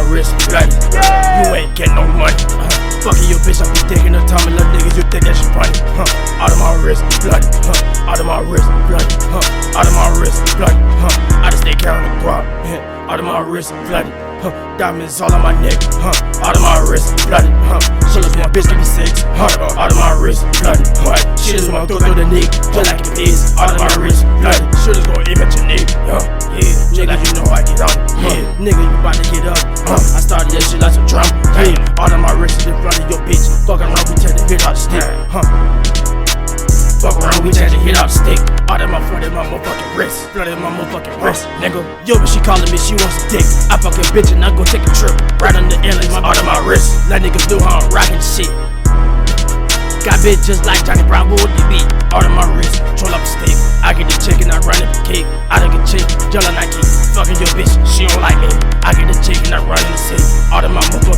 wrist bloody. You ain't getting no money. Fucking your bitch, I be taking her time and little niggas, you think that shit funny. Out of my wrist bloody. Out of my wrist bloody. Out of my wrist bloody. I just stay counting the guap. Out of my wrist bloody. Diamonds all on my neck. Out of my wrist bloody. She just want bitch give me sex. Out of my wrist bloody. She just want throw the knee, just like it is. Out of my wrist bloody. She just gon' aim at your knee. Nigga, you know I get up. Nigga, you bout to get up. I started that shit like some drum. Out of my wrist in front of your bitch. Fuck around, we tear the hit out the stick. Fuck around, we tear the hit out the stick. Out of my front of my motherfucking wrist. Blood in my motherfucking wrist, nigga. Yo, but she calling me, she wants a dick. I fuck a bitch and I go take a trip. Right on the airline, out of my wrist. Let niggas do how I'm rockin' shit. Got bitches like Johnny Bravo with the beat. Out of my wrist, control up a stick. I get the chick and I run it for cake. I don't get chick, yelling Nike. Fucking your bitch, she don't like me. I get the chick and I run in the city. Out of my motherfucking